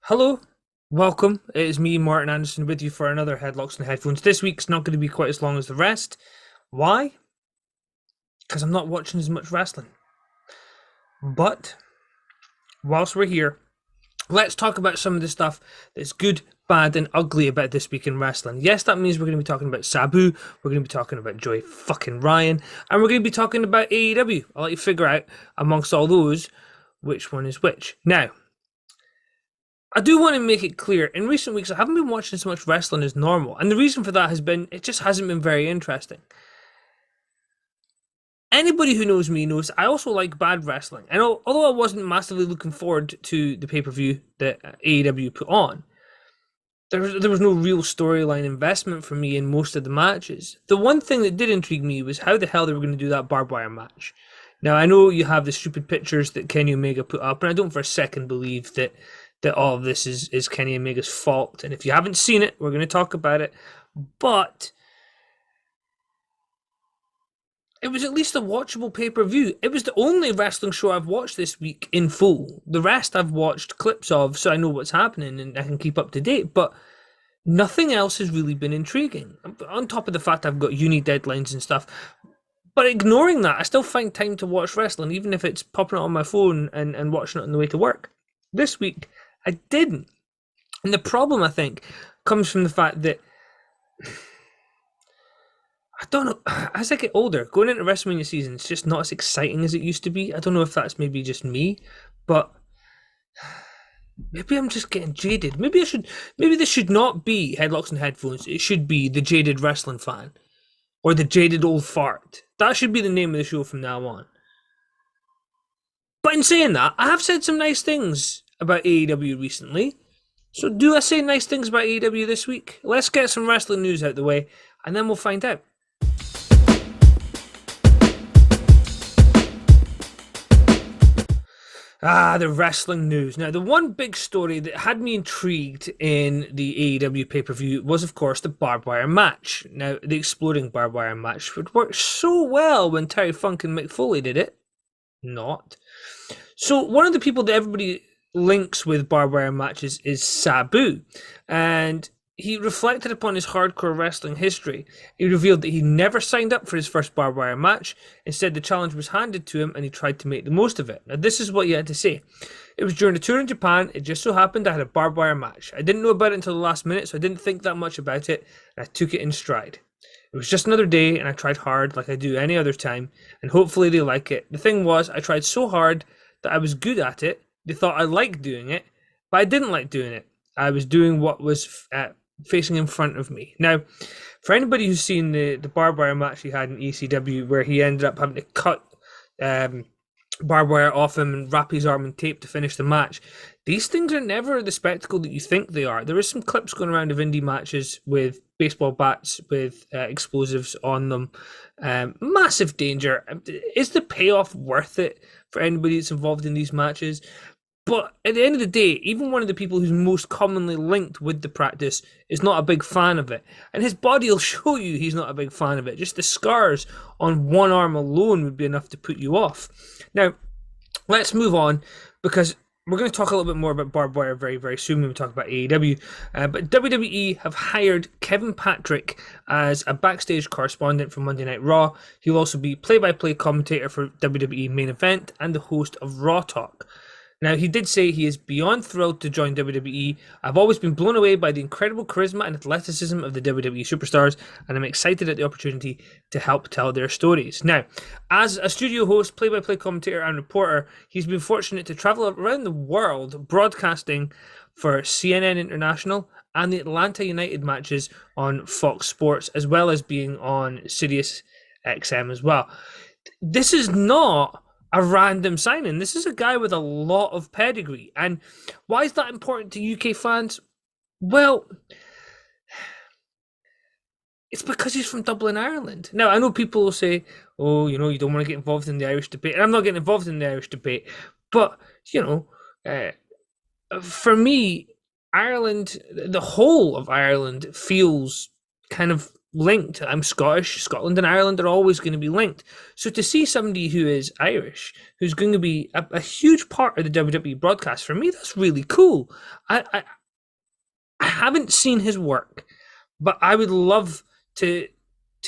Hello, welcome. It is me, Martin Anderson, with you for another Headlocks and Headphones. This week's not going to be quite as long as the rest. Why? Because I'm not watching as much wrestling. But whilst we're here, let's talk about some of the stuff that's good, bad, and ugly about this week in wrestling. Yes, that means we're going to be talking about Sabu, we're going to be talking about Joey fucking Ryan, and we're going to be talking about AEW. I'll let you figure out amongst all those which one is which. Now, I do want to make it clear, in recent weeks I haven't been watching as much wrestling as normal, and the reason for that has been it just hasn't been very interesting. Anybody who knows me knows I also like bad wrestling, and although I wasn't massively looking forward to the pay-per-view that AEW put on, there was no real storyline investment for me in most of the matches. The one thing that did intrigue me was how the hell they were going to do that barbed wire match. Now, I know you have the stupid pictures that Kenny Omega put up, and I don't for a second believe that all of this is Kenny Omega's fault. And if you haven't seen it, we're going to talk about it. But it was at least a watchable pay-per-view. It was the only wrestling show I've watched this week in full. The rest I've watched clips of, so I know what's happening and I can keep up to date. But nothing else has really been intriguing. On top of the fact I've got uni deadlines and stuff. But ignoring that, I still find time to watch wrestling, even if it's popping it on my phone and watching it on the way to work. This week, I didn't. And the problem, I think, comes from the fact that I don't know, as I get older, going into WrestleMania season is just not as exciting as it used to be. I don't know if that's maybe just me, but maybe I'm just getting jaded. Maybe this should not be Headlocks and Headphones. It should be the Jaded Wrestling Fan or the Jaded Old Fart. That should be the name of the show from now on. But in saying that, I have said some nice things about AEW recently. So do I say nice things about AEW this week? Let's get some wrestling news out the way, and then we'll find out. The wrestling news. Now, the one big story that had me intrigued in the AEW pay-per-view was, of course, the barbed wire match. Now, the exploding barbed wire match would work so well when Terry Funk and Mick Foley did it. Not. So, one of the people that everybody links with barbed wire matches is Sabu. And he reflected upon his hardcore wrestling history. He revealed that he never signed up for his first barbed wire match. Instead, the challenge was handed to him and he tried to make the most of it. Now, this is what he had to say. It was during a tour in Japan. It just so happened I had a barbed wire match. I didn't know about it until the last minute, so I didn't think that much about it, and I took it in stride. It was just another day, and I tried hard like I do any other time, and hopefully they like it. The thing was, I tried so hard that I was good at it. They thought I liked doing it, but I didn't like doing it. I was doing what was facing in front of me. Now, for anybody who's seen the barbed wire match he had in ECW, where he ended up having to cut barbed wire off him and wrap his arm in tape to finish the match, these things are never the spectacle that you think they are. There is some clips going around of indie matches with baseball bats with explosives on them. Massive danger. Is the payoff worth it for anybody that's involved in these matches? But at the end of the day, even one of the people who's most commonly linked with the practice is not a big fan of it. And his body will show you he's not a big fan of it. Just the scars on one arm alone would be enough to put you off. Now, let's move on, because we're going to talk a little bit more about barbed wire very, very soon when we talk about AEW. But WWE have hired Kevin Patrick as a backstage correspondent for Monday Night Raw. He'll also be play-by-play commentator for WWE Main Event and the host of Raw Talk. Now, he did say he is beyond thrilled to join WWE. I've always been blown away by the incredible charisma and athleticism of the WWE superstars, and I'm excited at the opportunity to help tell their stories. Now, as a studio host, play-by-play commentator, and reporter, he's been fortunate to travel around the world broadcasting for CNN International and the Atlanta United matches on Fox Sports, as well as being on Sirius XM as well. This is not a random signing. This is a guy with a lot of pedigree. And why is that important to UK fans? Well, it's because he's from Dublin, Ireland. Now, I know people will say, oh, you don't want to get involved in the Irish debate. And I'm not getting involved in the Irish debate. But, for me, Ireland, the whole of Ireland feels kind of linked. I'm Scottish. Scotland and Ireland are always going to be linked. So to see somebody who is Irish, who's going to be a huge part of the WWE broadcast, for me, that's really cool. I haven't seen his work, but I would love to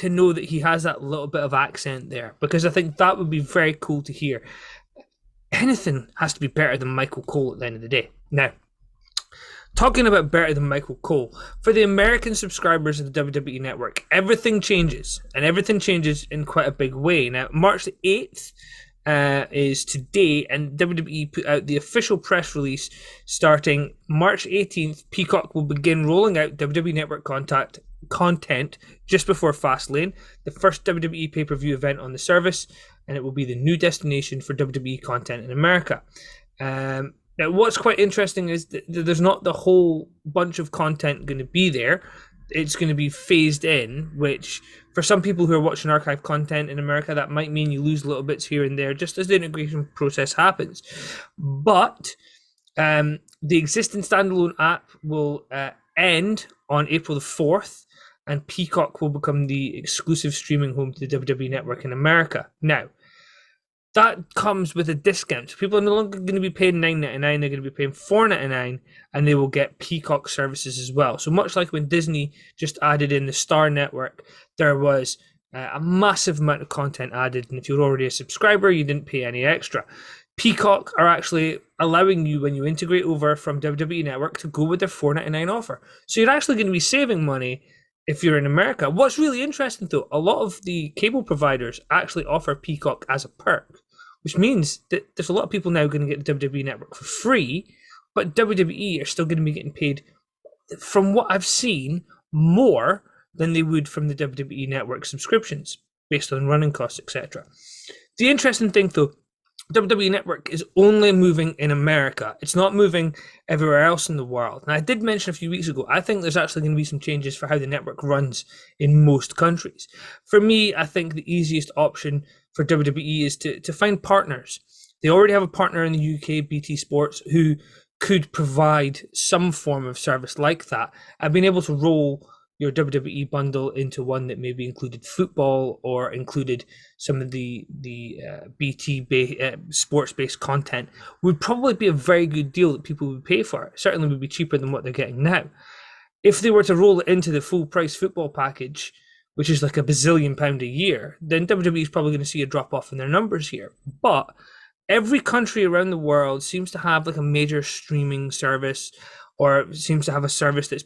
know that he has that little bit of accent there, because I think that would be very cool to hear. Anything has to be better than Michael Cole at the end of the day. Now, talking about better than Michael Cole, for the American subscribers of the WWE Network, everything changes, and everything changes in quite a big way. Now, March the 8th is today, and WWE put out the official press release starting March 18th. Peacock will begin rolling out WWE Network content just before Fastlane, the first WWE pay-per-view event on the service, and it will be the new destination for WWE content in America. Now, what's quite interesting is that there's not the whole bunch of content going to be there. It's going to be phased in, which for some people who are watching archive content in America, that might mean you lose little bits here and there just as the integration process happens. But the existing standalone app will end on April the 4th, and Peacock will become the exclusive streaming home to the WWE Network in America. Now, that comes with a discount. So people are no longer going to be paying $9.99, they're going to be paying $4.99, and they will get Peacock services as well. So much like when Disney just added in the Star Network, there was a massive amount of content added, and if you're already a subscriber, you didn't pay any extra. Peacock are actually allowing you, when you integrate over from WWE Network, to go with their $4.99 offer. So you're actually going to be saving money if you're in America. What's really interesting, though, a lot of the cable providers actually offer Peacock as a perk, which means that there's a lot of people now going to get the WWE Network for free, but WWE are still going to be getting paid, from what I've seen, more than they would from the WWE Network subscriptions, based on running costs, etc. The interesting thing, though, WWE Network is only moving in America. It's not moving everywhere else in the world. And I did mention a few weeks ago, I think there's actually going to be some changes for how the network runs in most countries. For me, I think the easiest option for WWE is to find partners. They already have a partner in the UK, BT Sports, who could provide some form of service like that. I've been able to roll your WWE bundle into one that maybe included football or included some of the BT sports-based content would probably be a very good deal that people would pay for. It certainly would be cheaper than what they're getting now. If they were to roll it into the full-price football package, which is like £1 bazillion a year, then WWE is probably going to see a drop-off in their numbers here. But every country around the world seems to have like a major streaming service, or seems to have a service that's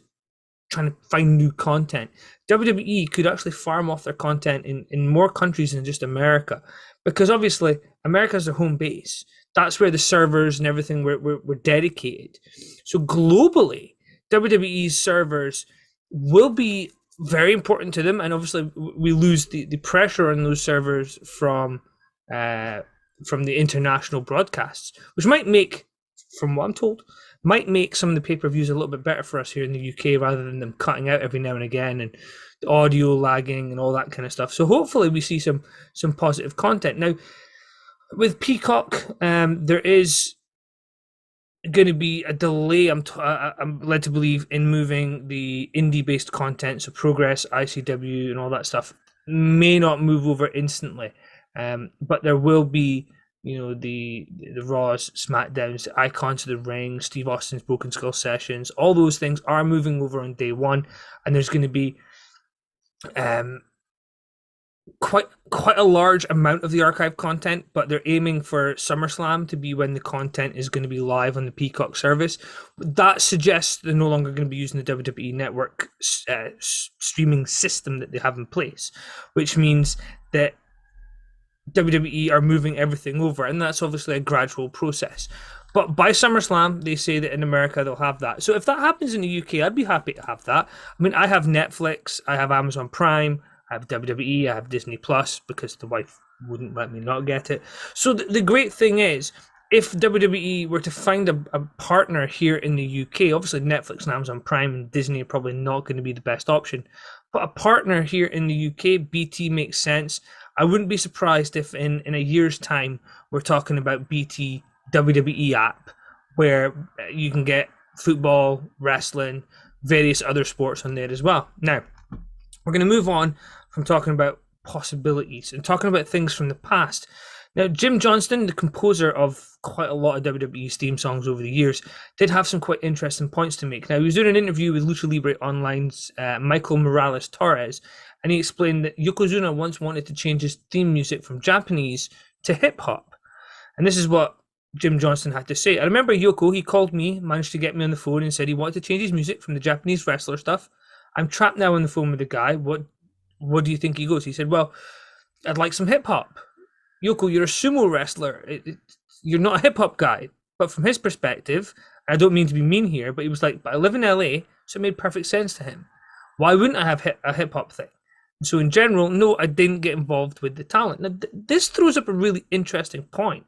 trying to find new content. WWE could actually farm off their content in more countries than just America, because obviously America's their home base. That's where the servers and everything were dedicated. So globally, WWE's servers will be very important to them, and obviously we lose the pressure on those servers from the international broadcasts, which might make, from what I'm told, might make some of the pay-per-views a little bit better for us here in the UK, rather than them cutting out every now and again and the audio lagging and all that kind of stuff. So hopefully we see some positive content. Now, with Peacock, there is going to be a delay, I'm led to believe, in moving the indie-based content. So Progress, ICW, and all that stuff may not move over instantly, but there will be, you know, the Raws, SmackDowns, the Icons of the Ring, Steve Austin's Broken Skull sessions. All those things are moving over on day one, and there's going to be quite a large amount of the archive content, but they're aiming for SummerSlam to be when the content is going to be live on the Peacock service. That suggests they're no longer going to be using the WWE Network streaming system that they have in place, which means that WWE are moving everything over, and that's obviously a gradual process. But by SummerSlam, they say that in America they'll have that. So if that happens in the UK, I'd be happy to have that. I mean, I have Netflix, I have Amazon Prime, I have WWE, I have Disney Plus, because the wife wouldn't let me not get it. So the great thing is, if WWE were to find a partner here in the UK, obviously Netflix and Amazon Prime and Disney are probably not going to be the best option, but a partner here in the UK, BT makes sense. I wouldn't be surprised if in a year's time we're talking about BT WWE app, where you can get football, wrestling, various other sports on there as well. Now, We're going to move on from talking about possibilities and talking about things from the past. Now, Jim Johnston, the composer of quite a lot of WWE's theme songs over the years, did have some quite interesting points to make. Now, he was doing an interview with Lucha Libre Online's Michael Morales Torres, and he explained that Yokozuna once wanted to change his theme music from Japanese to hip hop. And this is what Jim Johnston had to say. I remember Yoko, he called me, managed to get me on the phone, and said he wanted to change his music from the Japanese wrestler stuff. I'm trapped now on the phone with the guy. What do you think he goes? He said, well, I'd like some hip hop. Yoko, you're a sumo wrestler. You're not a hip hop guy. But from his perspective, I don't mean to be mean here, but he was like, but I live in LA, so it made perfect sense to him. Why wouldn't I have a hip hop thing? So in general, no, I didn't get involved with the talent. Now, this throws up a really interesting point.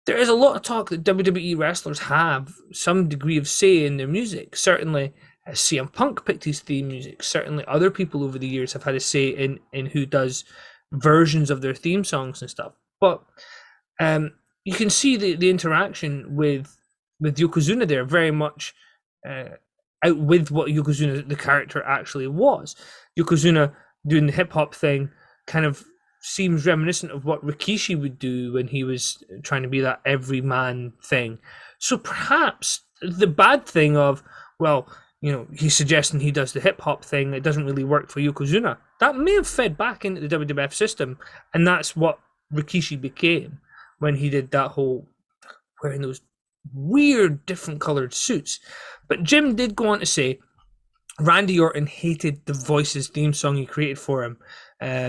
There is a lot of talk that WWE wrestlers have some degree of say in their music. Certainly, CM Punk picked his theme music. Certainly, other people over the years have had a say in who does versions of their theme songs and stuff. But you can see the interaction with Yokozuna there very much out with what Yokozuna, the character, actually was. Yokozuna doing the hip hop thing kind of seems reminiscent of what Rikishi would do when he was trying to be that everyman thing. So perhaps the bad thing of, well, you know, he's suggesting he does the hip hop thing, it doesn't really work for Yokozuna. That may have fed back into the WWF system, and that's what Rikishi became when he did that whole wearing those weird different colored suits. But Jim did go on to say Randy Orton hated the Voices theme song he created for him.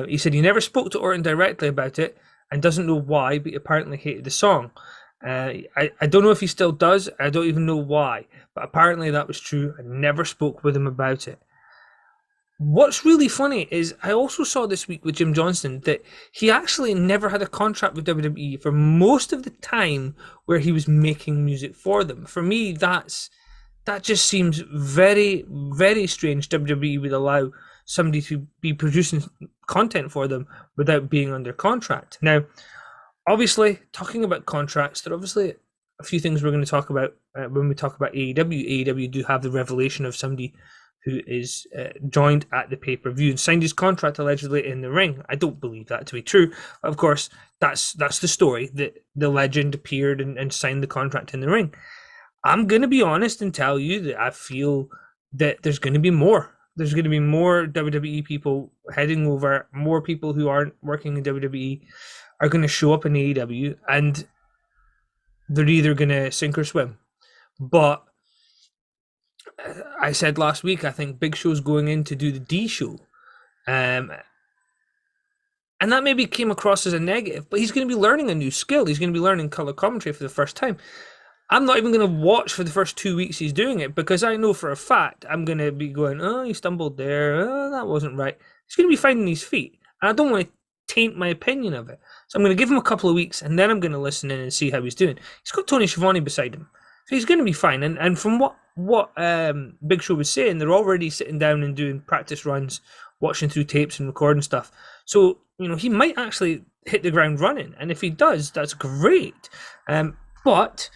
He said he never spoke to Orton directly about it and doesn't know why, but he apparently hated the song. I don't know if he still does. I don't even know why, but apparently that was true. I never spoke with him about it. What's really funny is I also saw this week with Jim Johnston that he actually never had a contract with WWE for most of the time where he was making music for them. For me, that just seems very, very strange. WWE would allow somebody to be producing content for them without being under contract. Now, obviously, talking about contracts, there are obviously a few things we're going to talk about when we talk about AEW. AEW do have the revelation of somebody who is joined at the pay-per-view and signed his contract allegedly in the ring. I don't believe that to be true. Of course, that's the story, that the legend appeared and signed the contract in the ring. I'm going to be honest and tell you that I feel that there's going to be more. There's going to be more WWE people heading over, more people who aren't working in WWE are going to show up in AEW, and they're either going to sink or swim. But I said last week, I think Big Show's going in to do the D show. And that maybe came across as a negative, but he's going to be learning a new skill. He's going to be learning color commentary for the first time. I'm not even going to watch for the first 2 weeks he's doing it, because I know for a fact I'm going to be going, oh, he stumbled there. Oh, that wasn't right. He's going to be finding his feet. And I don't want to taint my opinion of it. So I'm going to give him a couple of weeks, and then I'm going to listen in and see how he's doing. He's got Tony Schiavone beside him, so he's going to be fine. And from what Big Show was saying, they're already sitting down and doing practice runs, watching through tapes and recording stuff. So, you know, he might actually hit the ground running. And if he does, that's great. But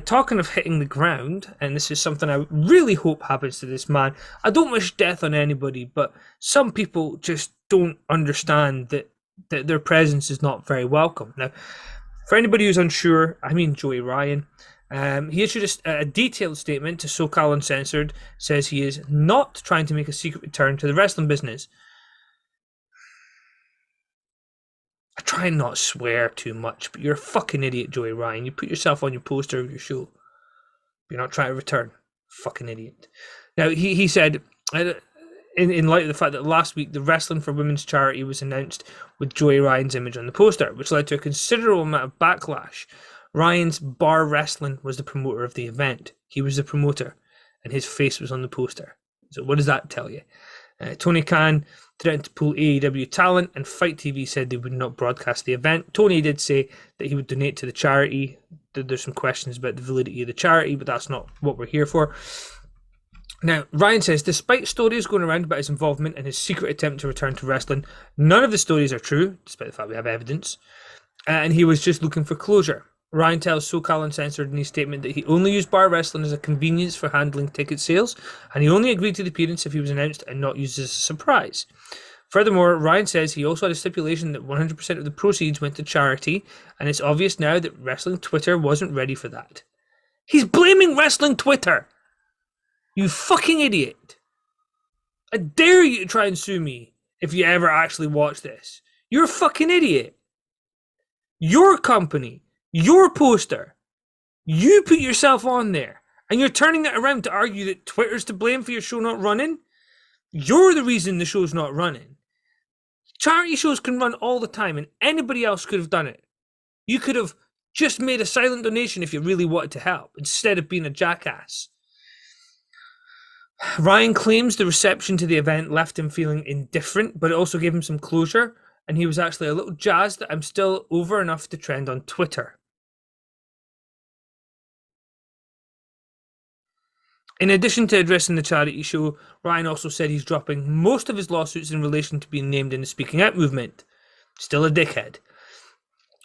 talking of hitting the ground, and this is something I really hope happens to this man. I don't wish death on anybody, but some people just don't understand that their presence is not very welcome. Now, for anybody who's unsure, I mean Joey Ryan. He issued a detailed statement to SoCal Uncensored, says he is not trying to make a secret return to the wrestling business. I try and not swear too much, but you're a fucking idiot, Joey Ryan. You put yourself on your poster of your show. You're not trying to return. Fucking idiot. Now, he said, in light of the fact that last week the Wrestling for Women's charity was announced with Joey Ryan's image on the poster, which led to a considerable amount of backlash. Ryan's Bar Wrestling was the promoter of the event. He was the promoter, and his face was on the poster. So what does that tell you? Tony Khan threatened to pull AEW talent, and Fight TV said they would not broadcast the event. Tony did say that he would donate to the charity. There's some questions about the validity of the charity, but that's not what we're here for. Now, Ryan says, despite stories going around about his involvement and his secret attempt to return to wrestling, none of the stories are true, despite the fact we have evidence, and he was just looking for closure. Ryan tells SoCal Uncensored in his statement that he only used bar wrestling as a convenience for handling ticket sales, and he only agreed to the appearance if he was announced and not used as a surprise. Furthermore, Ryan says he also had a stipulation that 100% of the proceeds went to charity, and it's obvious now that Wrestling Twitter wasn't ready for that. He's blaming Wrestling Twitter! You fucking idiot! I dare you to try and sue me if you ever actually watch this. You're a fucking idiot. Your company, your poster, you put yourself on there, and you're turning it around to argue that Twitter's to blame for your show not running? You're the reason the show's not running. Charity shows can run all the time, and anybody else could have done it. You could have just made a silent donation if you really wanted to help, instead of being a jackass. Ryan claims the reception to the event left him feeling indifferent, but it also gave him some closure, and he was actually a little jazzed that I'm still over enough to trend on Twitter. In addition to addressing the charity show, Ryan also said he's dropping most of his lawsuits in relation to being named in the Speaking Out movement. Still a dickhead.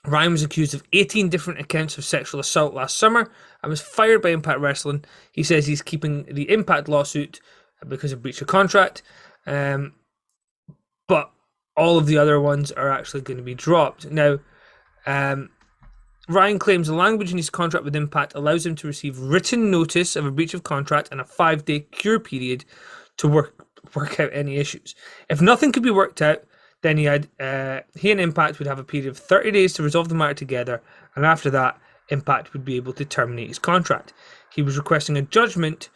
Ryan was accused of 18 different accounts of sexual assault last summer and was fired by Impact Wrestling. He says he's keeping the Impact lawsuit because of breach of contract, but all of the other ones are actually going to be dropped. Now, Ryan claims the language in his contract with Impact allows him to receive written notice of a breach of contract and a 5-day cure period to work out any issues. If nothing could be worked out, then he and Impact would have a period of 30 days to resolve the matter together, and after that, Impact would be able to terminate his contract. He was requesting a judgment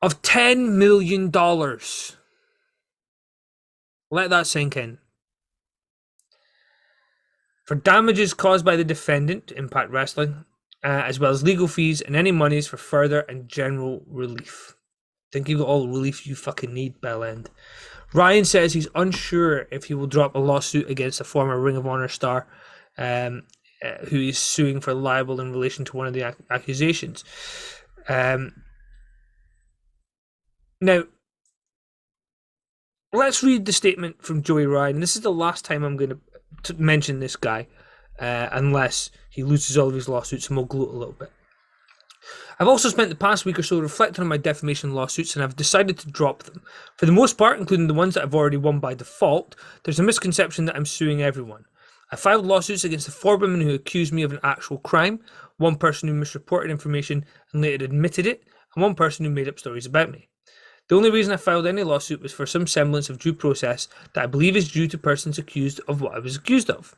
of $10 million. Let that sink in. For damages caused by the defendant, Impact Wrestling, as well as legal fees and any monies for further and general relief. Think you've got all the relief you fucking need, Bell End. Ryan says he's unsure if he will drop a lawsuit against a former Ring of Honor star who is suing for libel in relation to one of the accusations. Now, let's read the statement from Joey Ryan. This is the last time I'm going to mention this guy, unless he loses all of his lawsuits, and we'll gloat a little bit. I've also spent the past week or so reflecting on my defamation lawsuits, and I've decided to drop them. For the most part, including the ones that I've already won by default, there's a misconception that I'm suing everyone. I filed lawsuits against the 4 women who accused me of an actual crime, 1 person who misreported information and later admitted it, and 1 person who made up stories about me. The only reason I filed any lawsuit was for some semblance of due process that I believe is due to persons accused of what I was accused of.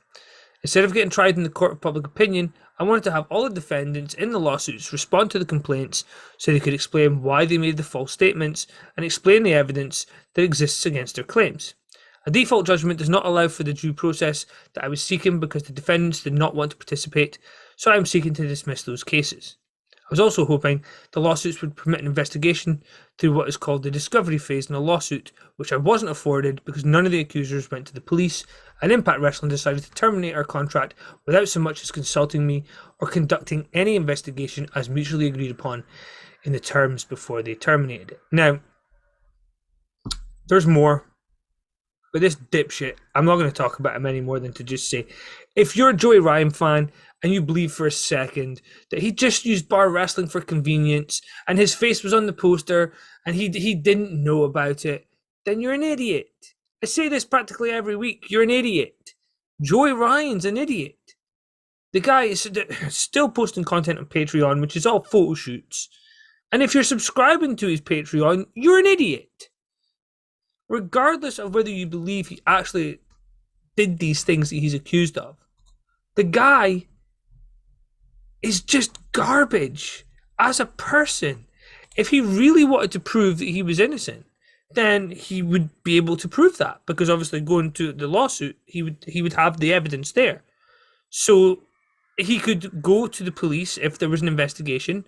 Instead of getting tried in the court of public opinion, I wanted to have all the defendants in the lawsuits respond to the complaints so they could explain why they made the false statements and explain the evidence that exists against their claims. A default judgment does not allow for the due process that I was seeking because the defendants did not want to participate, so I am seeking to dismiss those cases. I was also hoping the lawsuits would permit an investigation through what is called the discovery phase in a lawsuit, which I wasn't afforded because none of the accusers went to the police, and Impact Wrestling decided to terminate our contract without so much as consulting me or conducting any investigation as mutually agreed upon in the terms before they terminated it. Now, there's more, but this dipshit, I'm not going to talk about him any more than to just say, if you're a Joey Ryan fan and you believe for a second that he just used bar wrestling for convenience and his face was on the poster and he didn't know about it, then you're an idiot. I say this practically every week. You're an idiot. Joey Ryan's an idiot. The guy is still posting content on Patreon, which is all photo shoots. And if you're subscribing to his Patreon, you're an idiot. Regardless of whether you believe he actually did these things that he's accused of, the guy is just garbage as a person. If he really wanted to prove that he was innocent, then he would be able to prove that, because obviously going to the lawsuit, he would have the evidence there. So he could go to the police if there was an investigation.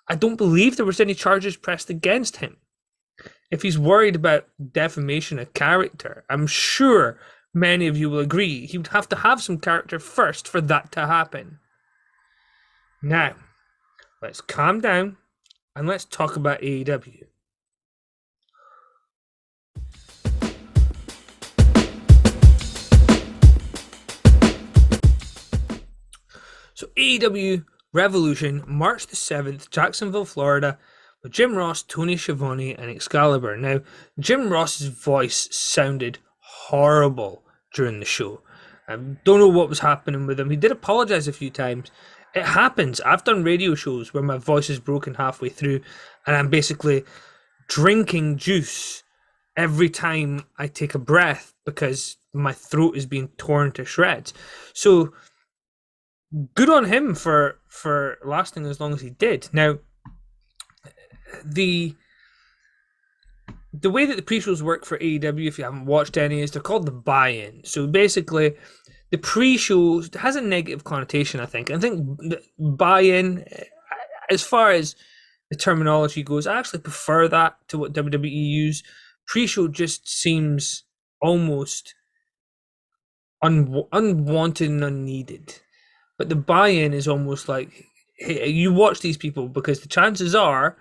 I don't believe there was any charges pressed against him. If he's worried about defamation of character, I'm sure many of you will agree he would have to have some character first for that to happen. Now, let's calm down and let's talk about AEW. So AEW Revolution, March the 7th, Jacksonville, Florida, with Jim Ross, Tony Schiavone, and Excalibur. Now, Jim Ross's voice sounded horrible during the show. I don't know what was happening with him. He did apologize a few times. It happens. I've done radio shows where my voice is broken halfway through, and I'm basically drinking juice every time I take a breath because my throat is being torn to shreds. So good on him for lasting as long as he did. Now, the way that the pre-shows work for AEW, if you haven't watched any, is they're called the buy-in. So basically, the pre-shows has a negative connotation, I think. I think the buy-in, as far as the terminology goes, I actually prefer that to what WWE use. Pre-show just seems almost unwanted and unneeded. But the buy-in is almost like, hey, you watch these people because the chances are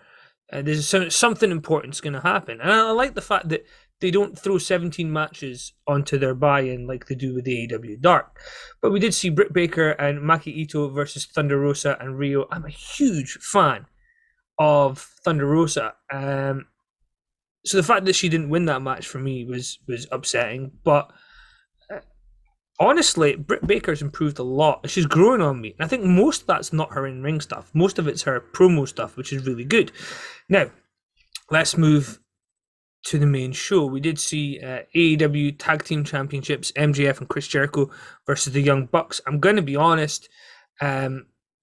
there's something important's going to happen. And I like the fact that they don't throw 17 matches onto their buy-in like they do with the AEW Dark. But we did see Britt Baker and Maki Ito versus Thunder Rosa and Rio. I'm a huge fan of Thunder Rosa. So the fact that she didn't win that match for me was upsetting. But honestly, Britt Baker's improved a lot. She's growing on me. And I think most of that's not her in-ring stuff. Most of it's her promo stuff, which is really good. Now, let's move to the main show. We did see AEW Tag Team Championships, MJF and Chris Jericho versus the Young Bucks. I'm going to be honest,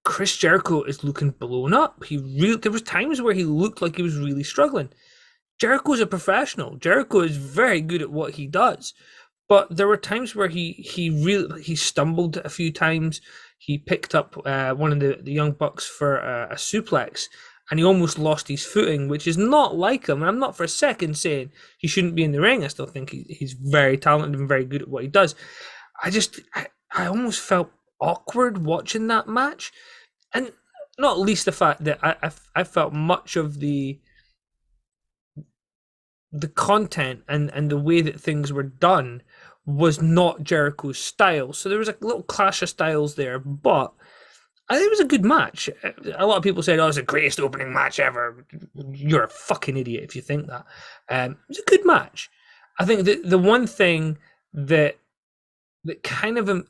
Chris Jericho is looking blown up. There was times where he looked like he was really struggling. Jericho's a professional. Jericho is very good at what he does. But there were times where he stumbled a few times. He picked up one of the Young Bucks for a suplex, and he almost lost his footing, which is not like him. And I'm not for a second saying he shouldn't be in the ring. I still think he's very talented and very good at what he does. I almost felt awkward watching that match, and not least the fact that I felt much of the content and the way that things were done was not Jericho's style. So there was a little clash of styles there, but I think it was a good match. A lot of people said, oh, it's the greatest opening match ever. You're a fucking idiot if you think that. It was a good match. I think the one thing that kind of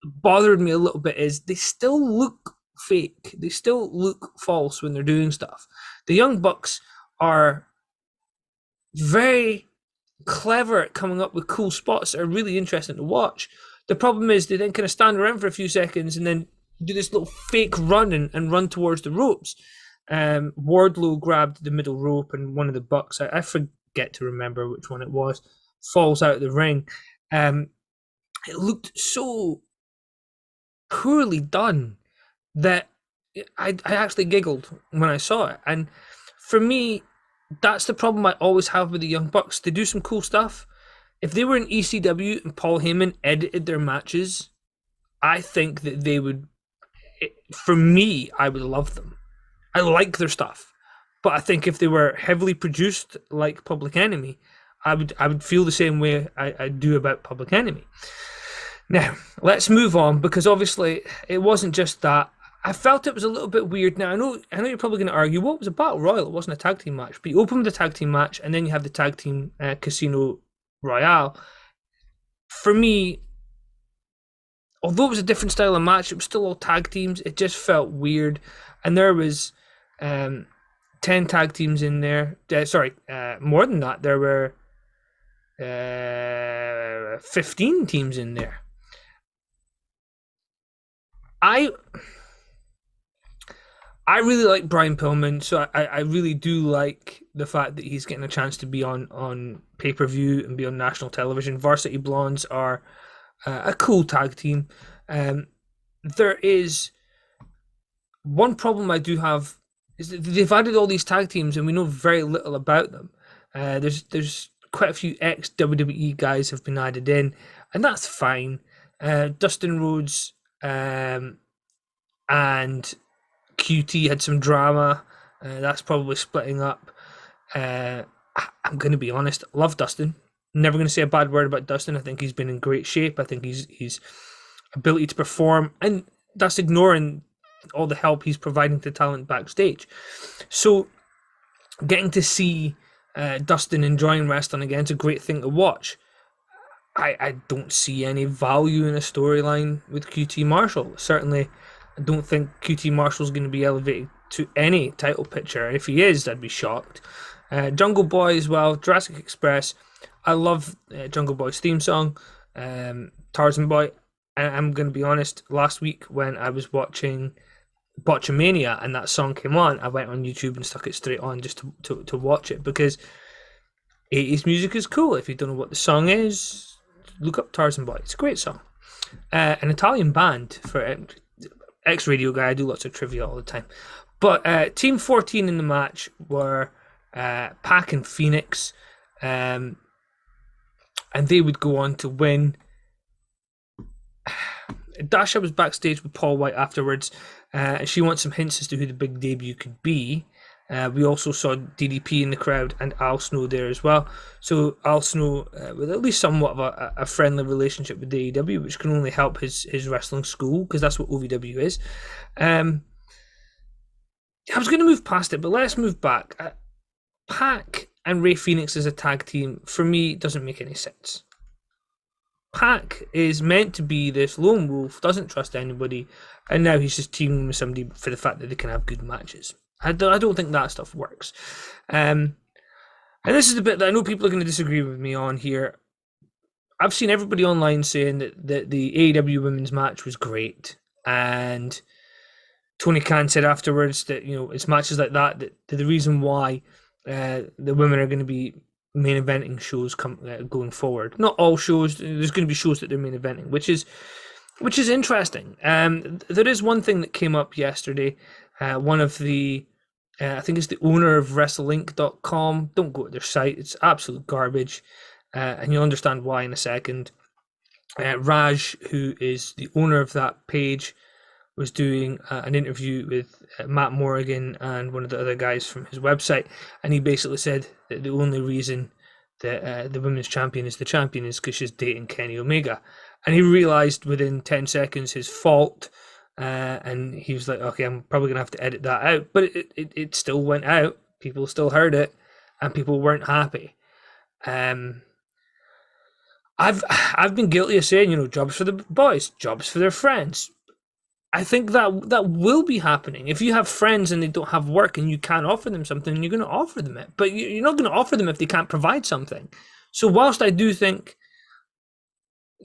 bothered me a little bit is they still look fake. They still look false when they're doing stuff. The Young Bucks are very clever at coming up with cool spots that are really interesting to watch. The problem is they then kind of stand around for a few seconds and then do this little fake run and run towards the ropes. Wardlow grabbed the middle rope and one of the Bucks, I forget to remember which one it was, falls out of the ring. It looked so poorly done that I actually giggled when I saw it. And for me, that's the problem I always have with the Young Bucks. They do some cool stuff. If they were in ECW and Paul Heyman edited their matches, I think that they would, for me, I would love them. I like their stuff. But I think if they were heavily produced like Public Enemy, I would feel the same way I do about Public Enemy. Now, let's move on, because obviously it wasn't just that. I felt it was a little bit weird. Now, I know you're probably going to argue, well, it was a Battle Royal, it wasn't a tag team match. But you open with a tag team match, and then you have the tag team Casino Royale. For me, although it was a different style of match, it was still all tag teams. It just felt weird. And there was 10 tag teams in there. More than that. There were 15 teams in there. I really like Brian Pillman, so I really do like the fact that he's getting a chance to be on pay-per-view and be on national television. Varsity Blondes are a cool tag team. There is one problem I do have, is that they've added all these tag teams and we know very little about them. There's quite a few ex-WWE guys have been added in, and that's fine. Dustin Rhodes and QT had some drama. That's probably splitting up. I'm going to be honest. Love Dustin. Never going to say a bad word about Dustin. I think he's been in great shape. I think he's ability to perform. And that's ignoring all the help he's providing to talent backstage. So getting to see Dustin enjoying wrestling again is a great thing to watch. I don't see any value in a storyline with QT Marshall. Certainly, I don't think QT Marshall's going to be elevated to any title picture. If he is, I'd be shocked. Jungle Boy as well, Jurassic Express. I love Jungle Boy's theme song, Tarzan Boy. I'm going to be honest, last week when I was watching Botchamania and that song came on, I went on YouTube and stuck it straight on just to watch it, because 80s music is cool. If you don't know what the song is, look up Tarzan Boy. It's a great song. An Italian band for ex-radio guy. I do lots of trivia all the time. But Team 14 in the match were Pac and Phoenix, and they would go on to win. Dasha was backstage with Paul White afterwards. She wants some hints as to who the big debut could be. We also saw DDP in the crowd and Al Snow there as well. So Al Snow, with at least somewhat of a friendly relationship with AEW, which can only help his wrestling school, because that's what OVW is. I was going to move past it, but let's move back. Pac and Rey Fenix as a tag team, for me, doesn't make any sense. Pac is meant to be this lone wolf, doesn't trust anybody, and now he's just teaming with somebody for the fact that they can have good matches. I don't think that stuff works. And this is the bit that I know people are going to disagree with me on here. I've seen everybody online saying that the AEW women's match was great, and Tony Khan said afterwards that, you know, it's matches like that the reason why the women are going to be main eventing shows going forward. Not all shows. There's going to be shows that they're main eventing, which is interesting. There is one thing that came up yesterday. One of the I think it's the owner of WrestleLink.com. Don't go to their site. It's absolute garbage, and you'll understand why in a second. Raj, who is the owner of that page, was doing an interview with Matt Morrigan and one of the other guys from his website, and he basically said that the only reason that the women's champion is the champion is because she's dating Kenny Omega, and he realized within 10 seconds his fault, and he was like, okay, I'm probably gonna have to edit that out, but it still went out. People still heard it, and people weren't happy. I've been guilty of saying, you know, jobs for the boys, jobs for their friends. I think that will be happening. If you have friends and they don't have work and you can't offer them something, you're going to offer them it. But you're not going to offer them if they can't provide something. So whilst I do think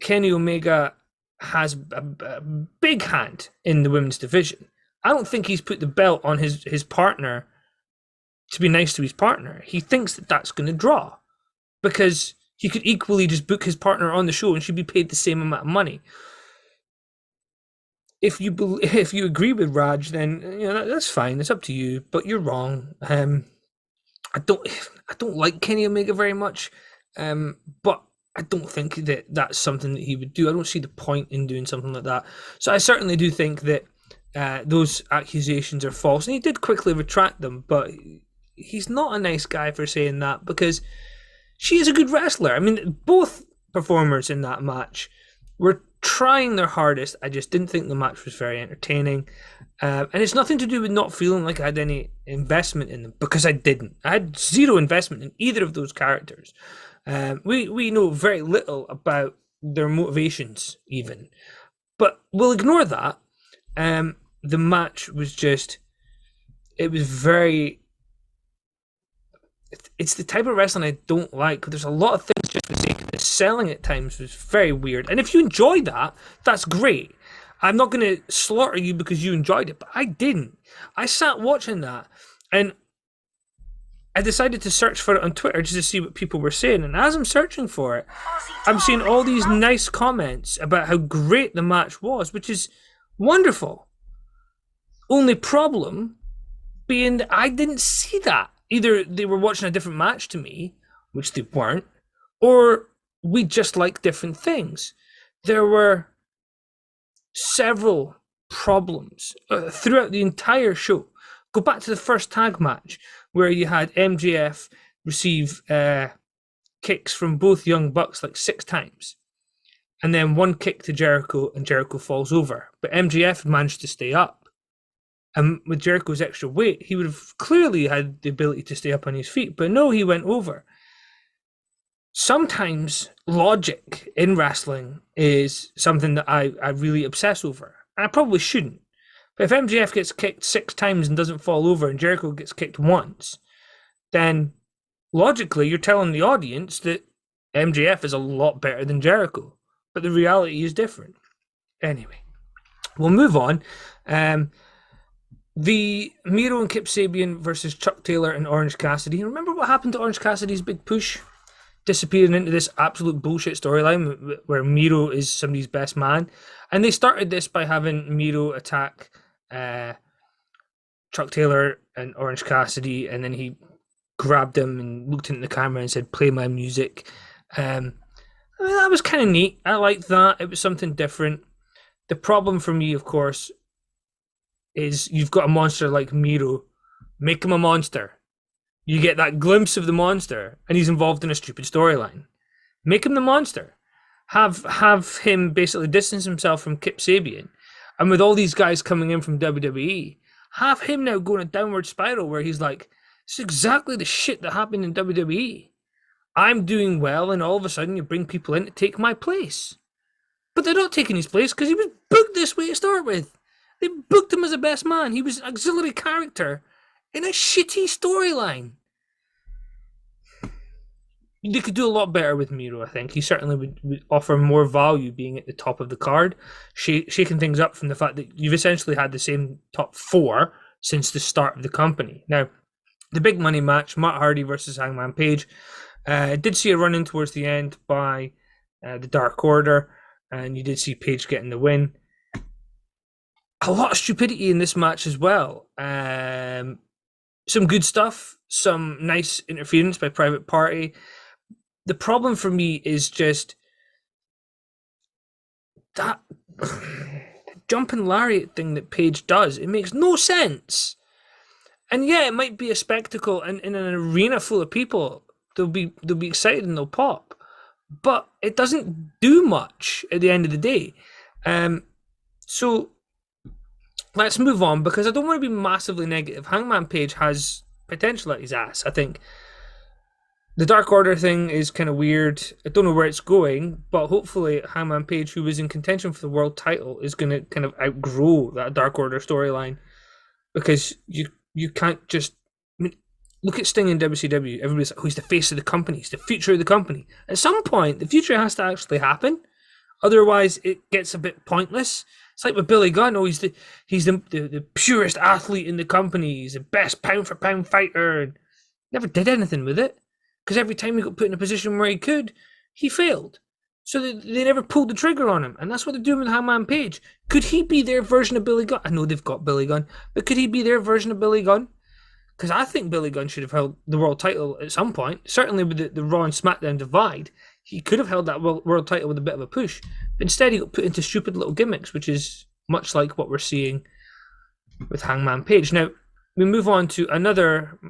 Kenny Omega has a big hand in the women's division, I don't think he's put the belt on his partner to be nice to his partner. He thinks that that's going to draw, because he could equally just book his partner on the show and she'd be paid the same amount of money. If you agree with Raj, then, you know, that's fine. It's up to you. But you're wrong. I don't like Kenny Omega very much, but I don't think that that's something that he would do. I don't see the point in doing something like that. So I certainly do think that those accusations are false, and he did quickly retract them. But he's not a nice guy for saying that, because she is a good wrestler. I mean, both performers in that match were trying their hardest. I just didn't think the match was very entertaining, and it's nothing to do with not feeling like I had any investment in them, because I didn't. I had zero investment in either of those characters. We know very little about their motivations even, but we'll ignore that. The match was just, it was very, it's the type of wrestling I don't like. There's a lot of things just for the sake of the selling at times was very weird. And if you enjoy that, that's great. I'm not going to slaughter you because you enjoyed it, but I didn't. I sat watching that, and I decided to search for it on Twitter just to see what people were saying. And as I'm searching for it, I'm seeing all these nice comments about how great the match was, which is wonderful. Only problem being that I didn't see that. Either they were watching a different match to me, which they weren't, or we just like different things. There were several problems throughout the entire show. Go back to the first tag match where you had MJF receive kicks from both Young Bucks like 6 times. and then one kick to Jericho, and Jericho falls over. But MJF managed to stay up. And with Jericho's extra weight, he would have clearly had the ability to stay up on his feet. But no, he went over. Sometimes logic in wrestling is something that I really obsess over. And I probably shouldn't. But if MJF gets kicked 6 times and doesn't fall over, and Jericho gets kicked once, then logically you're telling the audience that MJF is a lot better than Jericho. But the reality is different. Anyway, we'll move on. The Miro and Kip Sabian versus Chuck Taylor and Orange Cassidy. Remember what happened to Orange Cassidy's big push? Disappearing into this absolute bullshit storyline where Miro is somebody's best man. And they started this by having Miro attack Chuck Taylor and Orange Cassidy, and then he grabbed him and looked into the camera and said, "Play my music." I mean, that was kind of neat. I liked that. It was something different. The problem for me, of course, is you've got a monster like Miro. Make him a monster. You get that glimpse of the monster, and he's involved in a stupid storyline. Make him the monster. Have him basically distance himself from Kip Sabian. And with all these guys coming in from WWE, have him now go in a downward spiral where he's like, it's exactly the shit that happened in WWE. I'm doing well, and all of a sudden you bring people in to take my place. But they're not taking his place because he was booked this way to start with. They booked him as a best man. He was an auxiliary character in a shitty storyline. They could do a lot better with Miro, I think. He certainly would offer more value being at the top of the card, shaking things up from the fact that you've essentially had the same top 4 since the start of the company. Now, the big money match, Matt Hardy versus Hangman Page. Did see a run-in towards the end by the Dark Order, and you did see Page getting the win. A lot of stupidity in this match as well. Some good stuff, some nice interference by Private Party. The problem for me is just that jumping lariat thing that Page does. It makes no sense. And yeah, it might be a spectacle, and in an arena full of people, they'll be excited and they'll pop. But it doesn't do much at the end of the day. So let's move on, because I don't want to be massively negative. Hangman Page has potential at his ass, I think. The Dark Order thing is kind of weird. I don't know where it's going, but hopefully Hangman Page, who was in contention for the world title, is going to kind of outgrow that Dark Order storyline, because you can't just... I mean, look at Sting in WCW. Everybody's like, oh, he's the face of the company. He's the future of the company. At some point, the future has to actually happen. Otherwise, it gets a bit pointless. It's like with Billy Gunn. Oh, he's the purest athlete in the company. He's the best pound-for-pound fighter. And never did anything with it. Because every time he got put in a position where he could, he failed. So they never pulled the trigger on him. And that's what they're doing with Hangman Page. Could he be their version of Billy Gunn? I know they've got Billy Gunn. But could he be their version of Billy Gunn? Because I think Billy Gunn should have held the world title at some point. Certainly with the Raw and SmackDown divide, he could have held that world title with a bit of a push. But instead he got put into stupid little gimmicks, which is much like what we're seeing with Hangman Page. Now, we move on to another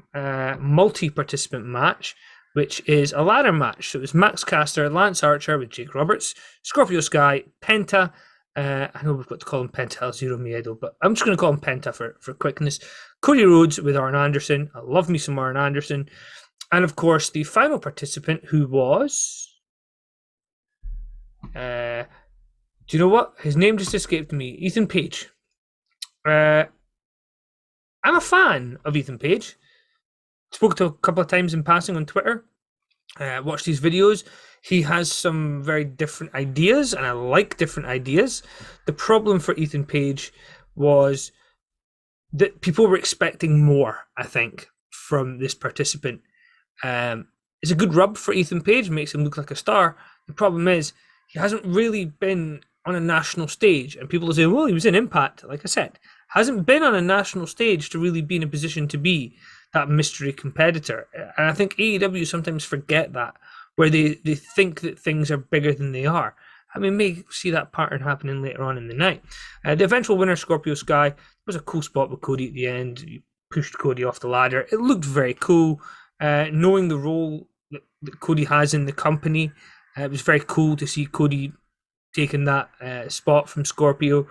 multi-participant match, which is a ladder match. So it was Max Caster, Lance Archer with Jake Roberts, Scorpio Sky, Penta. I know we've got to call him Penta El Zero Miedo, but I'm just going to call him Penta for quickness. Cody Rhodes with Arn Anderson. I love me some Arn Anderson. And of course, the final participant, who was... do you know what? His name just escaped me. Ethan Page. I'm a fan of Ethan Page. Spoke to a couple of times in passing on Twitter. Watched his videos. He has some very different ideas, and I like different ideas. The problem for Ethan Page was that people were expecting more, I think, from this participant. It's a good rub for Ethan Page, makes him look like a star. The problem is, he hasn't really been on a national stage, and people are saying, well, he was in Impact, like I said. Hasn't been on a national stage to really be in a position to be that mystery competitor. And I think AEW sometimes forget that, where they think that things are bigger than they are. I mean, may see that pattern happening later on in the night. The eventual winner, Scorpio Sky, was a cool spot with Cody at the end. He pushed Cody off the ladder. It looked very cool. Knowing the role that Cody has in the company, it was very cool to see Cody taking that spot from Scorpio.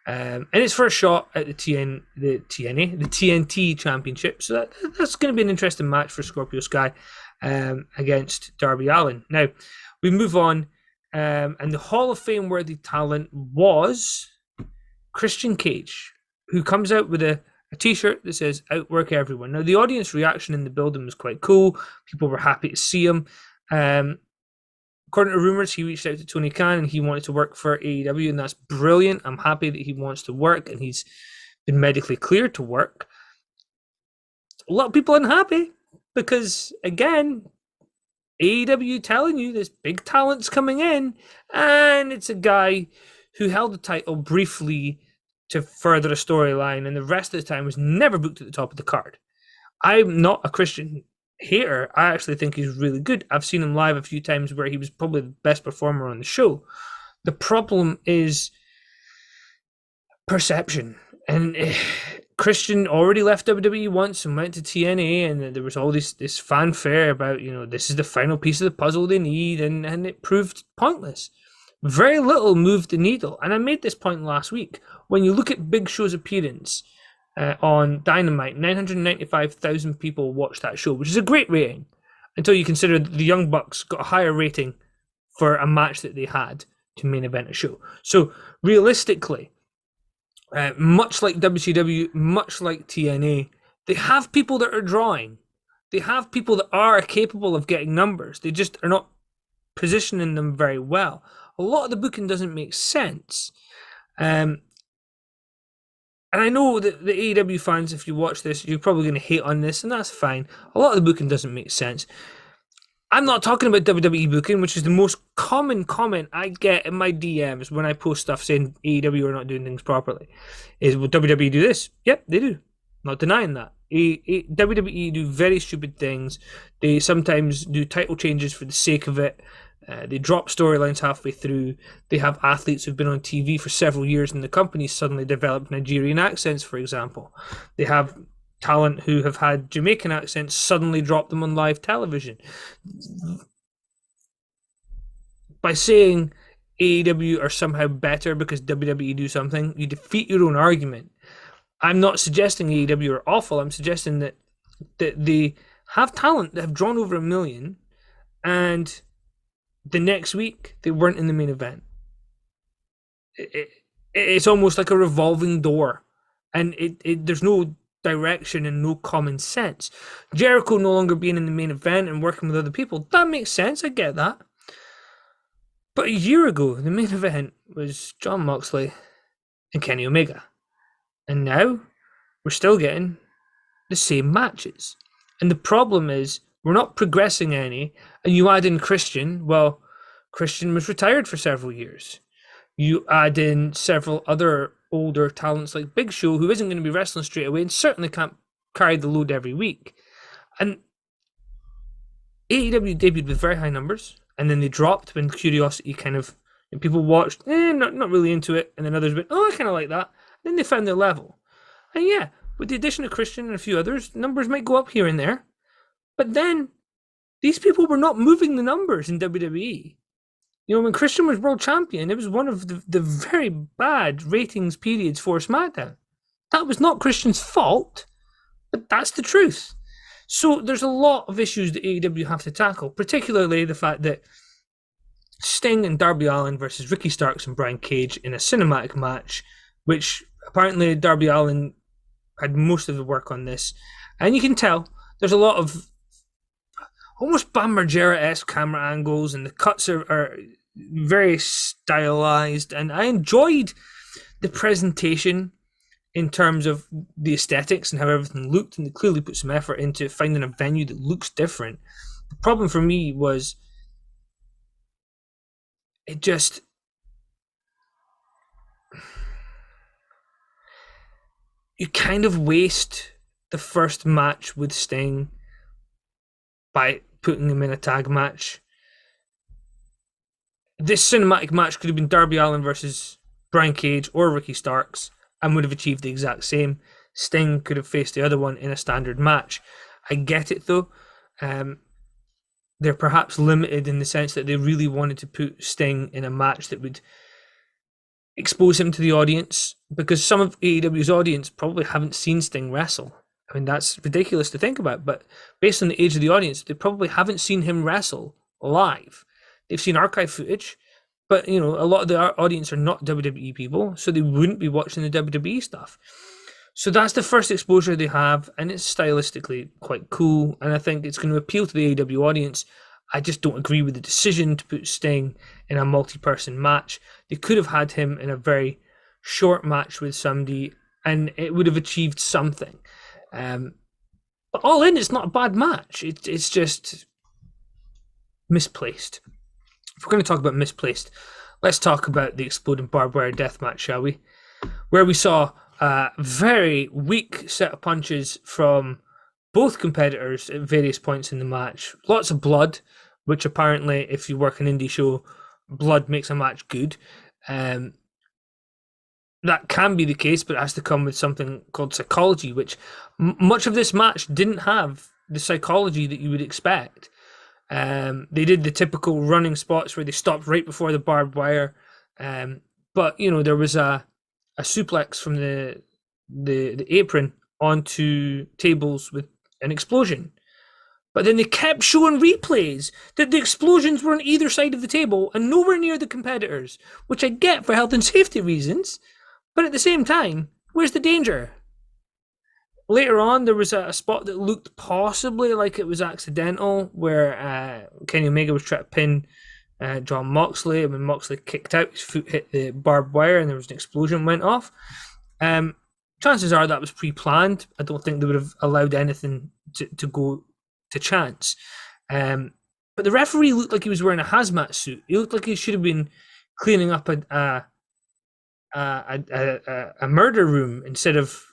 And it's for a shot at the TNT Championship. So that's going to be an interesting match for Scorpio Sky against Darby Allin. Now, we move on, and the Hall of Fame worthy talent was Christian Cage, who comes out with a t-shirt that says "Outwork Everyone." Now, the audience reaction in the building was quite cool. People were happy to see him. According to rumors, he reached out to Tony Khan and he wanted to work for AEW, and that's brilliant. I'm happy that he wants to work and he's been medically cleared to work. A lot of people unhappy because, again, AEW telling you this big talent's coming in, and it's a guy who held the title briefly to further a storyline, and the rest of the time was never booked at the top of the card. I'm not a Christian hater. I actually think he's really good. I've seen him live a few times where he was probably the best performer on the show. The problem is perception. And Christian already left WWE once and went to TNA, and there was all this fanfare about, this is the final piece of the puzzle they need, and it proved pointless. Very little moved the needle. And I made this point last week. When you look at Big Show's appearance on Dynamite, 995,000 people watched that show, which is a great rating until you consider that the Young Bucks got a higher rating for a match that they had to main event a show. So realistically, much like WCW, much like TNA, they have people that are drawing. They have people that are capable of getting numbers. They just are not positioning them very well. A lot of the booking doesn't make sense. And I know that the AEW fans, if you watch this, you're probably going to hate on this, and that's fine. A lot of the booking doesn't make sense. I'm not talking about WWE booking, which is the most common comment I get in my DMs when I post stuff saying AEW are not doing things properly. Is, will WWE do this? Yep, they do. Not denying that. WWE do very stupid things. They sometimes do title changes for the sake of it. They drop storylines halfway through. They have athletes who've been on TV for several years and the company suddenly developed Nigerian accents, for example. They have talent who have had Jamaican accents suddenly drop them on live television. By saying AEW are somehow better because WWE do something, you defeat your own argument. I'm not suggesting AEW are awful. I'm suggesting that they have talent that have drawn over 1 million, and the next week they weren't in the main event. It's almost like a revolving door, and there's no direction and no common sense. Jericho no longer being in the main event and working with other people, that makes sense. I get that. But a year ago, the main event was Jon Moxley and Kenny Omega. And now we're still getting the same matches. And the problem is we're not progressing any. And you add in Christian. Well, Christian was retired for several years. You add in several other older talents like Big Show, who isn't going to be wrestling straight away and certainly can't carry the load every week. And AEW debuted with very high numbers, and then they dropped when curiosity and people watched, not really into it, and then others went, oh, I kind of like that. Then they found their level. And yeah, with the addition of Christian and a few others, numbers might go up here and there. But then, these people were not moving the numbers in WWE. When Christian was world champion, it was one of the very bad ratings periods for SmackDown. That was not Christian's fault, but that's the truth. So there's a lot of issues that AEW have to tackle, particularly the fact that Sting and Darby Allin versus Ricky Starks and Brian Cage in a cinematic match, which apparently Darby Allin had most of the work on this. And you can tell there's a lot of almost Bam Margera-esque camera angles, and the cuts are very stylized. And I enjoyed the presentation in terms of the aesthetics and how everything looked, and they clearly put some effort into finding a venue that looks different. The problem for me was you kind of waste the first match with Sting by putting him in a tag match. This cinematic match could have been Darby Allin versus Brian Cage or Ricky Starks and would have achieved the exact same. Sting could have faced the other one in a standard match. I get it though. They're perhaps limited in the sense that they really wanted to put Sting in a match that would expose him to the audience, because some of AEW's audience probably haven't seen Sting wrestle. I mean, that's ridiculous to think about, but based on the age of the audience, they probably haven't seen him wrestle live. They've seen archive footage, but you know, a lot of the audience are not WWE people, so they wouldn't be watching the WWE stuff. So that's the first exposure they have, and it's stylistically quite cool, and I think it's going to appeal to the AEW audience. I just don't agree with the decision to put Sting in a multi-person match. They could have had him in a very short match with somebody, and it would have achieved something. But all in, it's not a bad match. It's just misplaced. If we're going to talk about misplaced, let's talk about the exploding barbed wire death match, shall we? Where we saw a very weak set of punches from both competitors at various points in the match. Lots of blood, which apparently, if you work an indie show, blood makes a match good. That can be the case, but it has to come with something called psychology, which much of this match didn't have the psychology that you would expect. They did the typical running spots where they stopped right before the barbed wire, but you know, there was a suplex from the apron onto tables with an explosion. But then they kept showing replays that the explosions were on either side of the table and nowhere near the competitors, which I get for health and safety reasons, but at the same time, where's the danger? Later on, there was a spot that looked possibly like it was accidental, where Kenny Omega was trying to pin Jon Moxley, and when Moxley kicked out, his foot hit the barbed wire and there was an explosion went off. Chances are that was pre-planned. I don't think they would have allowed anything to go to chance. But the referee looked like he was wearing a hazmat suit. He looked like he should have been cleaning up a murder room instead of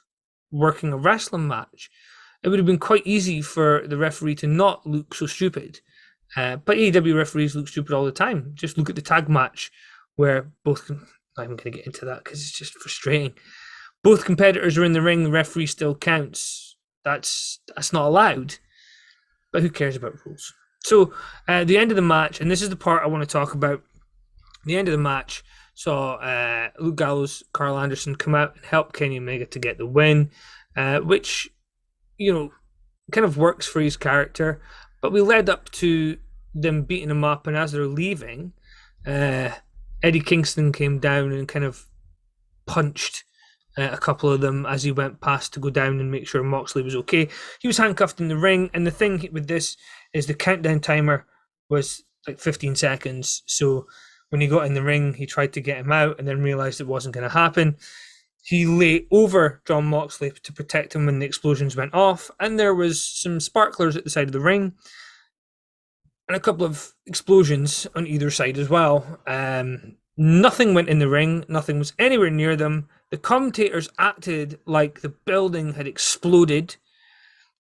working a wrestling match. It would have been quite easy for the referee to not look so stupid. But AEW referees look stupid all the time. Just look at the tag match where both... I'm not even going to get into that because it's just frustrating. Both competitors are in the ring, the referee still counts. That's not allowed. But who cares about rules? So, the end of the match, and this is the part I want to talk about. The end of the match saw Luke Gallows, Carl Anderson come out and help Kenny Omega to get the win, which, you know, kind of works for his character. But we led up to them beating him up, and as they're leaving, Eddie Kingston came down and kind of punched a couple of them as he went past to go down and make sure Moxley was okay. He was handcuffed in the ring, and the thing with this is the countdown timer was like 15 seconds. So when he got in the ring, he tried to get him out and then realized it wasn't going to happen. He lay over Jon Moxley to protect him when the explosions went off, and there was some sparklers at the side of the ring and a couple of explosions on either side as well. Nothing went in the ring. Nothing was anywhere near them. The commentators acted like the building had exploded,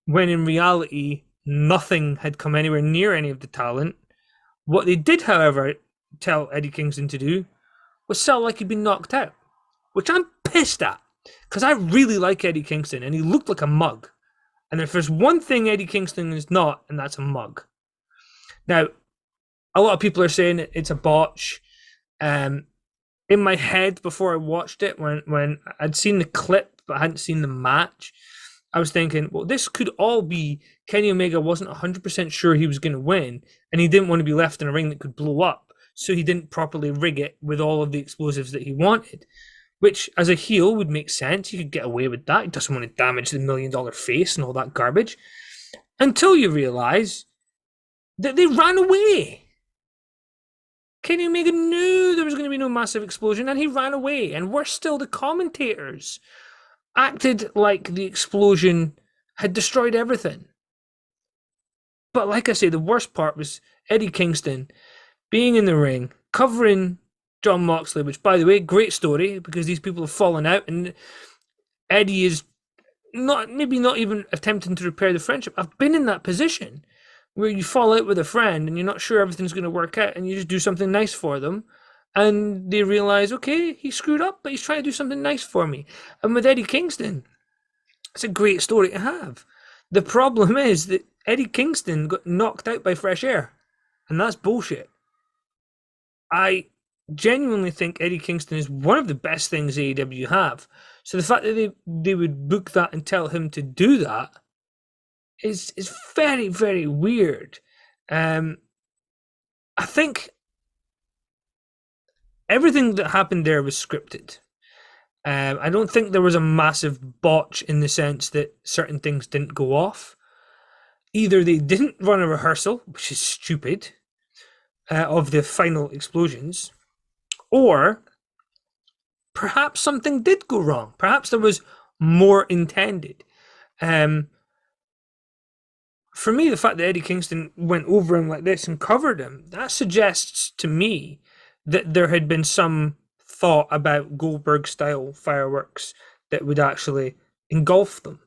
when in reality, nothing had come anywhere near any of the talent. What they did, however, tell Eddie Kingston to do was sell like he'd been knocked out, which I'm pissed at, because I really like Eddie Kingston, and he looked like a mug. And if there's one thing Eddie Kingston is not, and that's a mug. Now, a lot of people are saying it's a botch. In my head, before I watched it, when I'd seen the clip but I hadn't seen the match, I was thinking, well, this could all be Kenny Omega wasn't 100% sure he was going to win, and he didn't want to be left in a ring that could blow up, so he didn't properly rig it with all of the explosives that he wanted, which as a heel would make sense. You could get away with that. He doesn't want to damage the $1 million face and all that garbage, until you realize that they ran away. Kenny Omega knew there was going to be no massive explosion, and he ran away. And worse still, the commentators acted like the explosion had destroyed everything. But like I say, the worst part was Eddie Kingston being in the ring, covering Jon Moxley, which, by the way, great story, because these people have fallen out, and Eddie is not even attempting to repair the friendship. I've been in that position where you fall out with a friend and you're not sure everything's going to work out, and you just do something nice for them, and they realize, okay, he screwed up, but he's trying to do something nice for me. And with Eddie Kingston, it's a great story to have. The problem is that Eddie Kingston got knocked out by fresh air, and that's bullshit. I genuinely think Eddie Kingston is one of the best things AEW have. So the fact that they would book that and tell him to do that is very, very weird. I think everything that happened there was scripted. I don't think there was a massive botch in the sense that certain things didn't go off. Either they didn't run a rehearsal, which is stupid, of the final explosions, or perhaps something did go wrong. Perhaps there was more intended. Um, for me, the fact that Eddie Kingston went over him like this and covered him, that suggests to me that there had been some thought about Goldberg style fireworks that would actually engulf them,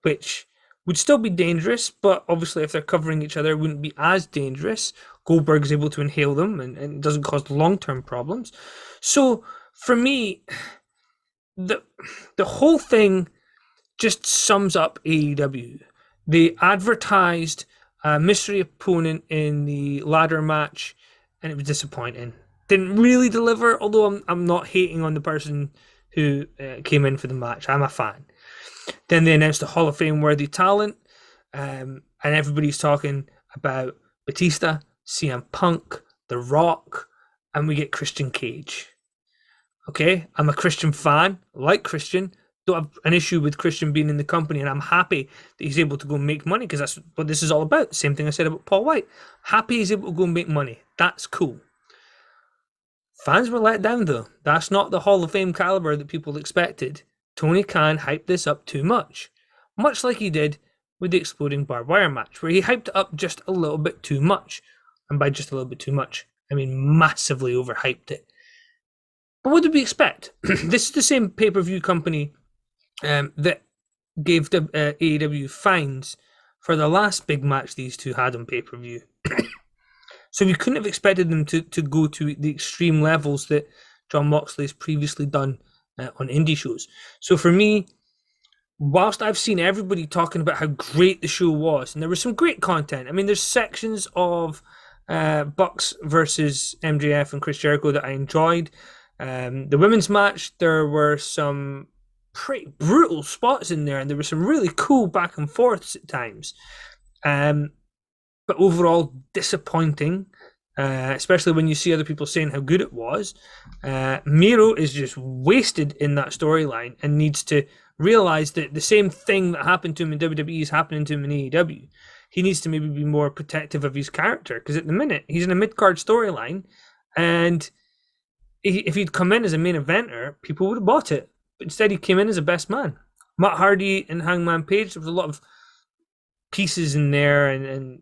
which would still be dangerous, but obviously if they're covering each other, it wouldn't be as dangerous. Goldberg is able to inhale them and doesn't cause long-term problems. So for me, the whole thing just sums up AEW. They advertised a mystery opponent in the ladder match, and it was disappointing. Didn't really deliver, although I'm not hating on the person who came in for the match. I'm a fan. Then they announced a Hall of Fame worthy talent, and everybody's talking about Batista, CM Punk, The Rock, and we get Christian Cage. Okay, I'm a Christian fan, like Christian, don't have an issue with Christian being in the company, and I'm happy that he's able to go and make money because that's what this is all about. Same thing I said about Paul White. Happy he's able to go and make money. That's cool. Fans were let down though. That's not the Hall of Fame caliber that people expected. Tony Khan hyped this up too much like he did with the exploding barbed wire match, where he hyped it up just a little bit too much. And by just a little bit too much, I mean massively overhyped it. But what did we expect? This is the same pay-per-view company that gave AEW fines for the last big match these two had on pay-per-view. So we couldn't have expected them to go to the extreme levels that Jon Moxley's previously done on indie shows. So for me, whilst I've seen everybody talking about how great the show was, and there was some great content. I mean, there's sections of Bucks versus MJF and Chris Jericho that I enjoyed. The women's match, there were some pretty brutal spots in there, and there were some really cool back and forths at times. But overall, disappointing, especially when you see other people saying how good it was. Miro is just wasted in that storyline and needs to realize that the same thing that happened to him in WWE is happening to him in AEW. He needs to maybe be more protective of his character, because at the minute, he's in a mid-card storyline, and if he'd come in as a main eventer, people would have bought it. But instead, he came in as a best man. Matt Hardy and Hangman Page, there was a lot of pieces in there, and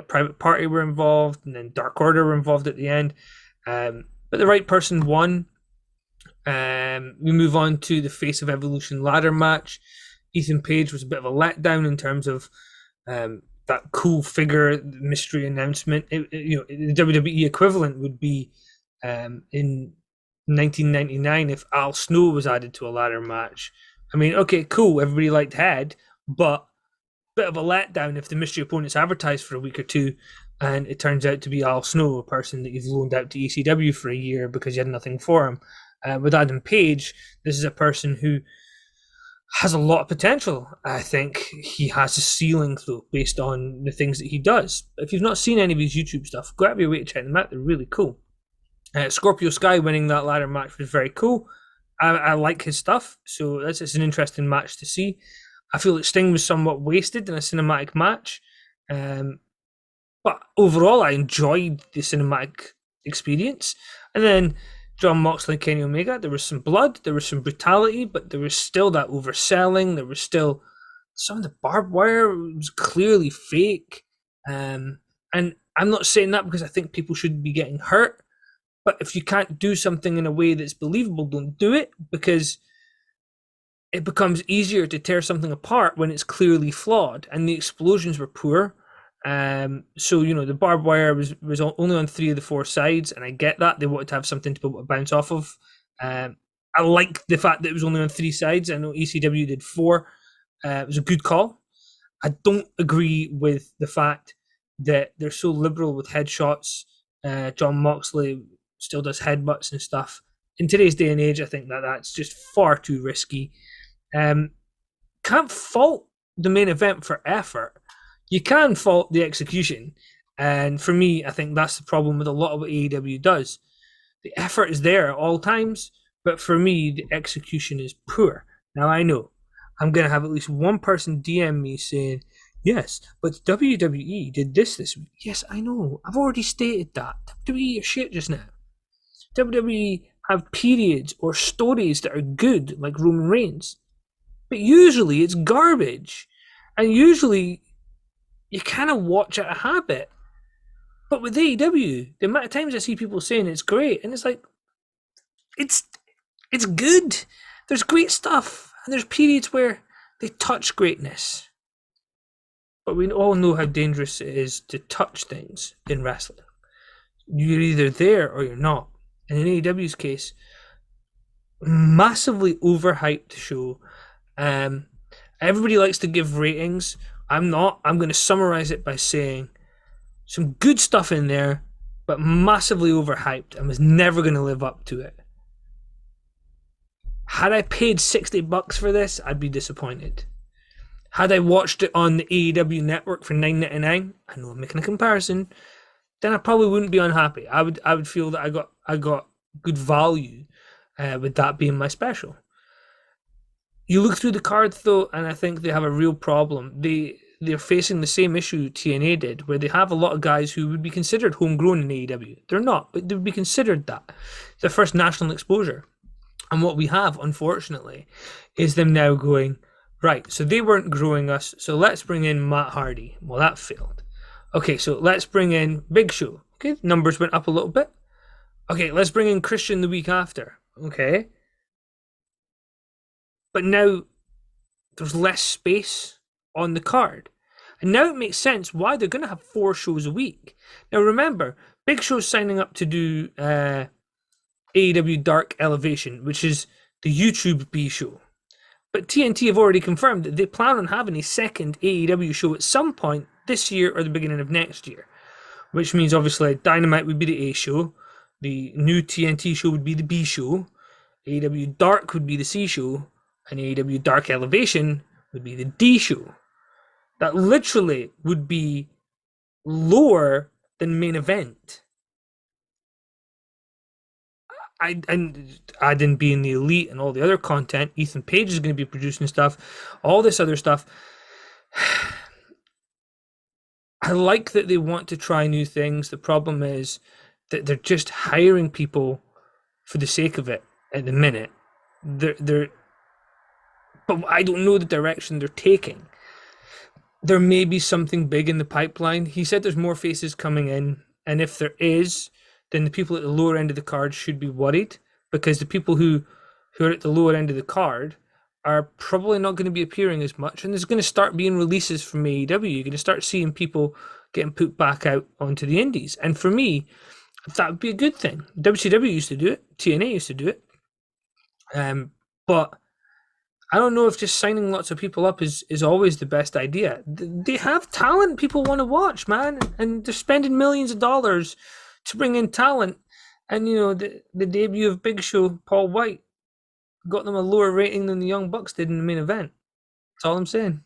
Private Party were involved, and then Dark Order were involved at the end. But the right person won. We move on to the Face of Evolution ladder match. Ethan Page was a bit of a letdown in terms of that cool figure mystery announcement. The WWE equivalent would be in 1999 if Al Snow was added to a ladder match. I mean, okay, cool, everybody liked Head, but bit of a letdown if the mystery opponent's advertised for a week or two and it turns out to be Al Snow, a person that you've loaned out to ECW for a year because you had nothing for him. With Adam Page, this is a person who has a lot of potential. I think he has a ceiling, though, based on the things that he does. If you've not seen any of his YouTube stuff, go out of your way to check them out. They're really cool. Scorpio Sky winning that ladder match was very cool. I like his stuff, so it's an interesting match to see. I feel that Sting was somewhat wasted in a cinematic match. But overall, I enjoyed the cinematic experience. And then Jon Moxley and Kenny Omega, there was some blood, there was some brutality, but there was still that overselling. There was still some of the barbed wire was clearly fake. And I'm not saying that because I think people should be getting hurt. But if you can't do something in a way that's believable, don't do it, because it becomes easier to tear something apart when it's clearly flawed. And the explosions were poor. So, the barbed wire was only on 3 of the 4 sides, and I get that. They wanted to have something to be able to bounce off of. I like the fact that it was only on 3 sides. I know ECW did 4. It was a good call. I don't agree with the fact that they're so liberal with headshots. Jon Moxley still does headbutts and stuff. In today's day and age, I think that that's just far too risky. Um, can't fault the main event for effort. You can fault the execution. And for me, I think that's the problem with a lot of what AEW does. The effort is there at all times, but for me, the execution is poor. Now, I know I'm going to have at least one person DM me saying, yes, but WWE did this week. Yes, I know. I've already stated that. WWE are shit just now. WWE have periods or stories that are good, like Roman Reigns. But usually it's garbage. And usually you kind of watch out of habit. But with AEW, the amount of times I see people saying it's great, and it's like, it's it's good. There's great stuff, and there's periods where they touch greatness. But we all know how dangerous it is to touch things in wrestling. You're either there or you're not. And in AEW's case, massively overhyped show. Everybody likes to give ratings. I'm not. I'm going to summarize it by saying some good stuff in there, but massively overhyped and was never going to live up to it. Had I paid $60 for this, I'd be disappointed. Had I watched it on the AEW network for $9.99, I know I'm making a comparison, then I probably wouldn't be unhappy. I would feel that I got good value with that being my special. You look through the cards though, and I think they have a real problem. They're facing the same issue TNA did, where they have a lot of guys who would be considered homegrown in AEW. They're not, but they would be considered that. Their first national exposure. And what we have, unfortunately, is them now going, right, so they weren't growing us, so let's bring in Matt Hardy. Well, that failed. Okay, so let's bring in Big Show. Okay, numbers went up a little bit. Okay, let's bring in Christian the week after. Okay. But now there's less space on the card. And now it makes sense why they're going to have 4 shows a week. Now remember, Big Show's signing up to do AEW Dark Elevation, which is the YouTube B show. But TNT have already confirmed that they plan on having a second AEW show at some point this year or the beginning of next year. Which means obviously Dynamite would be the A show, the new TNT show would be the B show, AEW Dark would be the C show, and AEW Dark Elevation would be the D show. That literally would be lower than main event. And adding being the elite and all the other content, Ethan Page is going to be producing stuff, all this other stuff. I like that they want to try new things. The problem is that they're just hiring people for the sake of it at the minute. But I don't know the direction they're taking. There may be something big in the pipeline. He said there's more faces coming in, and if there is, then the people at the lower end of the card should be worried, because the people who are at the lower end of the card are probably not going to be appearing as much, and there's going to start being releases from AEW. You're going to start seeing people getting put back out onto the indies, and for me, that would be a good thing. WCW used to do it, TNA used to do it, but I don't know if just signing lots of people up is always the best idea. They have talent people want to watch, man, and they're spending millions of dollars to bring in talent. And you know, the debut of Big Show, Paul White, got them a lower rating than the Young Bucks did in the main event. That's all I'm saying.